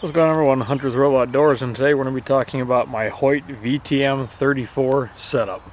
What's going on, everyone? Hunter's Row Outdoors, and today we're going to be talking about my Hoyt VTM 34 setup.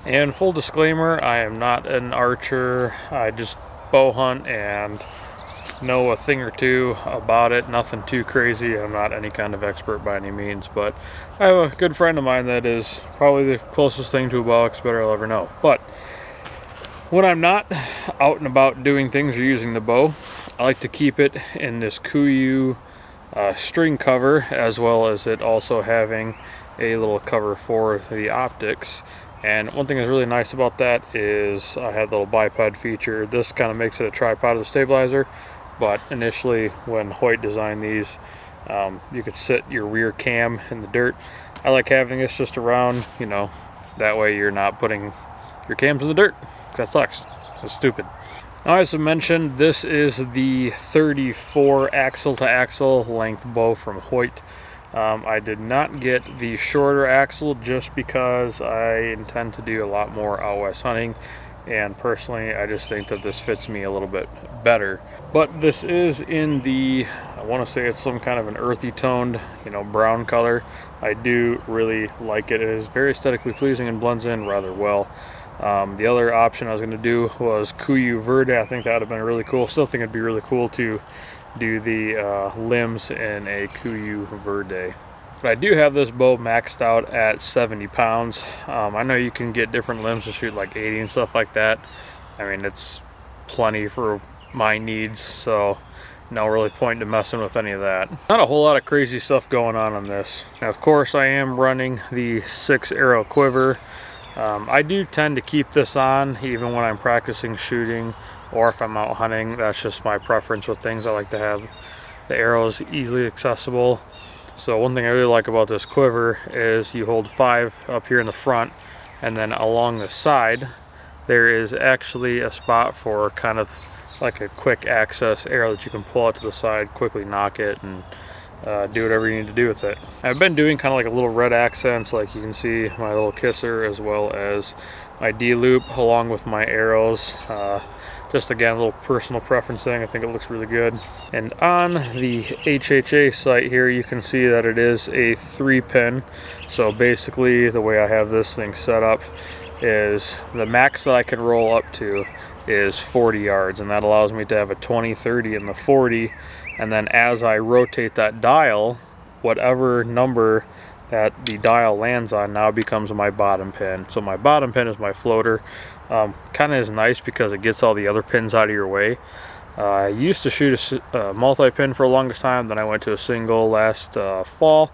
And full disclaimer, I am not an archer. I just bow hunt and know a thing or two about it. Nothing too crazy. I'm not any kind of expert by any means, but I have a good friend of mine that is probably the closest thing to a bow expert I'll ever know. But when I'm not out and about doing things or using the bow, I like to keep it in this KUIU string cover, as well as it also having a little cover for the optics. And one thing that's really nice about that is I have the little bipod feature. This kind of makes it a tripod as a stabilizer, but initially when Hoyt designed these, you could sit your rear cam in the dirt. I like having this just around, you know, that way you're not putting your cams in the dirt. That sucks. That's stupid. Now, as I mentioned, this is the 34 axle to axle length bow from Hoyt. I did not get the shorter axle just because I intend to do a lot more out west hunting, and personally I just think that this fits me a little bit better. But this is in the, I want to say it's some kind of an earthy toned, you know, brown color. I do really like it. It is very aesthetically pleasing and blends in rather well. The other option I was going to do was KUIU Verde. I think that would have been really cool. Still think it'd be really cool to do the limbs in a KUIU Verde. But I do have this bow maxed out at 70 pounds. I know you can get different limbs to shoot like 80 and stuff like that. I mean, it's plenty for my needs, so no really point to messing with any of that. Not a whole lot of crazy stuff going on this. Now, of course, I am running the 6-arrow quiver. I do tend to keep this on even when I'm practicing shooting or if I'm out hunting. That's just my preference with things. I like to have the arrows easily accessible. So one thing I really like about this quiver is you hold 5 up here in the front, and then along the side there is actually a spot for kind of like a quick access arrow that you can pull out to the side, quickly knock it, and do whatever you need to do with it. I've been doing kind of like a little red accents, like you can see my little kisser, as well as my D-loop along with my arrows. Just again, a little personal preference thing. I think it looks really good. And on the HHA site here, you can see that it is a 3-pin. So basically the way I have this thing set up is the max that I can roll up to is 40 yards, and that allows me to have a 20, 30, and the 40. And then as I rotate that dial, whatever number that the dial lands on now becomes my bottom pin. So my bottom pin is my floater. Kind of is nice because it gets all the other pins out of your way. I used to shoot a multi-pin for the longest time, then I went to a single last fall,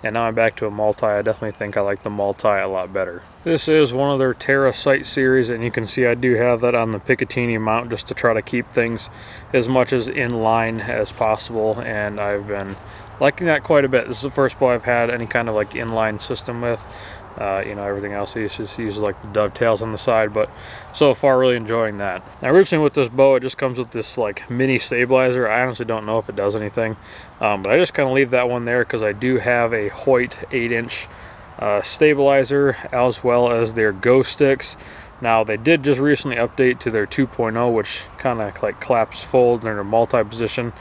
and now I'm back to a multi. I definitely think I like the multi a lot better. This is one of their Terra sight series, and you can see I do have that on the Picatinny mount just to try to keep things as much as in line as possible, and I've been liking that quite a bit. This is the first bow I've had any kind of like inline system with. You know, everything else he just uses like the dovetails on the side, but so far really enjoying that. Now originally with this bow, it just comes with this like mini stabilizer. I honestly don't know if it does anything, but I just kind of leave that one there because I do have a Hoyt 8-inch stabilizer as well as their Go sticks. Now they did just recently update to their 2.0, which kind of like claps fold and they're multi-position.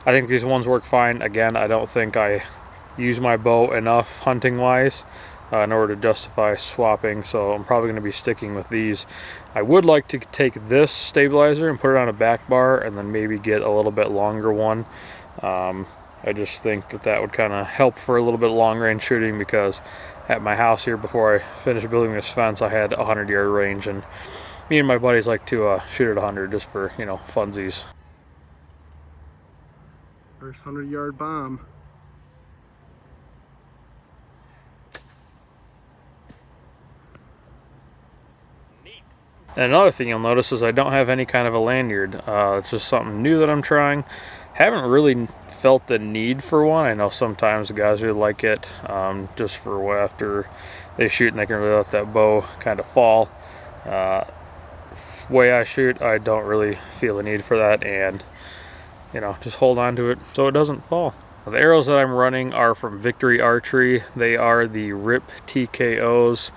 I think these ones work fine. Again, I don't think I use my bow enough hunting wise in order to justify swapping, so I'm probably going to be sticking with these. I would like to take this stabilizer and put it on a back bar and then maybe get a little bit longer one. I just think that that would kind of help for a little bit long range shooting, because at my house here, before I finished building this fence, I had a 100-yard range, and me and my buddies like to shoot at 100 just for, you know, funsies. First 100-yard bomb. And another thing you'll notice is I don't have any kind of a lanyard. It's just something new that I'm trying. Haven't really felt the need for one. I know sometimes the guys really like it, just for after they shoot and they can really let that bow kind of fall. Way I shoot, I don't really feel the need for that, and you know, just hold on to it so it doesn't fall. The arrows that I'm running are from Victory Archery. They are the RIP TKOs.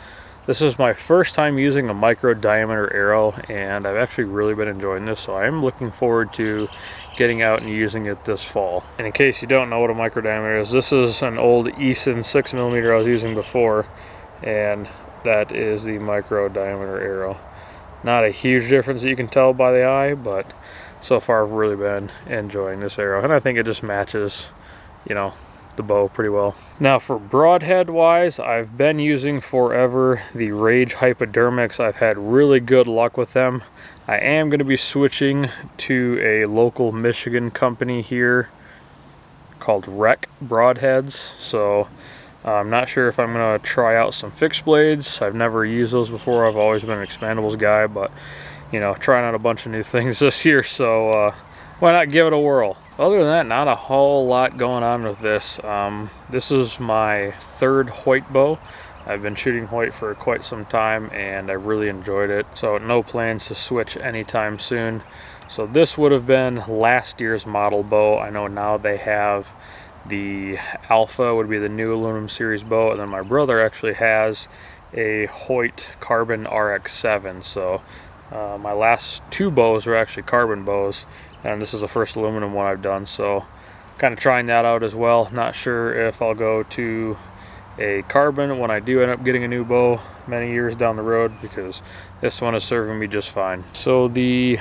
This is my first time using a micro diameter arrow, and I've actually really been enjoying this, so I'm looking forward to getting out and using it this fall. And in case you don't know what a micro diameter is, this is an old Eason 6mm I was using before, and that is the micro diameter arrow. Not a huge difference that you can tell by the eye, but so far I've really been enjoying this arrow, and I think it just matches, you know, the bow pretty well. Now for broadhead wise, I've been using forever the Rage Hypodermics. I've had really good luck with them. I am going to be switching to a local Michigan company here called Rec Broadheads, so I'm not sure if I'm going to try out some fixed blades. I've never used those before. I've always been an expandables guy, but you know, trying out a bunch of new things this year, so why not give it a whirl? Other than that, not a whole lot going on with this. This is my third Hoyt bow. I've been shooting Hoyt for quite some time, and I really enjoyed it. So no plans to switch anytime soon. So this would have been last year's model bow. I know now they have the Alpha, would be the new aluminum series bow, and then my brother actually has a Hoyt Carbon RX7. So my last two bows were actually carbon bows, and this is the first aluminum one I've done, so kind of trying that out as well. Not sure if I'll go to a carbon when I do end up getting a new bow many years down the road, because this one is serving me just fine. So the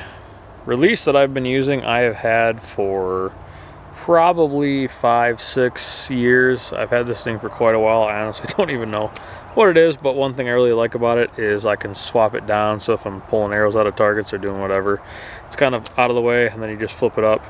release that I've been using, I have had for probably 5-6 years. I've had this thing for quite a while. I honestly don't even know what it is, but one thing I really like about it is I can swap it down. So if I'm pulling arrows out of targets or doing whatever, it's kind of out of the way, and then you just flip it up.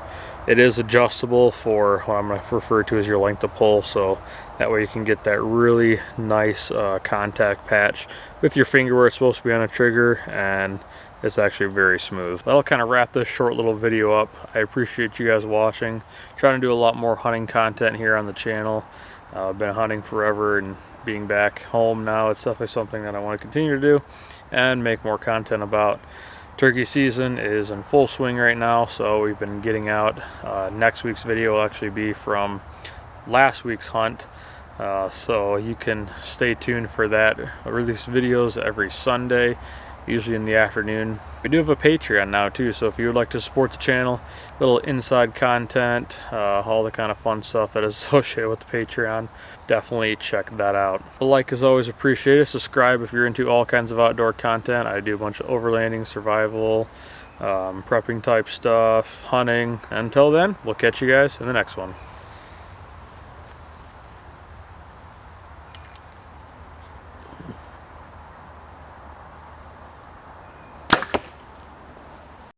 It is adjustable for what I'm going to refer to as your length of pull, so that way you can get that really nice contact patch with your finger where it's supposed to be on a trigger, and it's actually very smooth. That'll kind of wrap this short little video up. I appreciate you guys watching. Trying to do a lot more hunting content here on the channel. I've been hunting forever, and being back home now, it's definitely something that I want to continue to do and make more content about. Turkey season is in full swing right now, so we've been getting out. Next week's video will actually be from last week's hunt, so you can stay tuned for that. I release videos every Sunday, usually in the afternoon. We do have a Patreon now too, so if you would like to support the channel, little inside content, all the kind of fun stuff that is associated with the Patreon, definitely check that out. A like is always appreciated. Subscribe if you're into all kinds of outdoor content. I do a bunch of overlanding, survival, prepping type stuff, hunting. Until then, we'll catch you guys in the next one.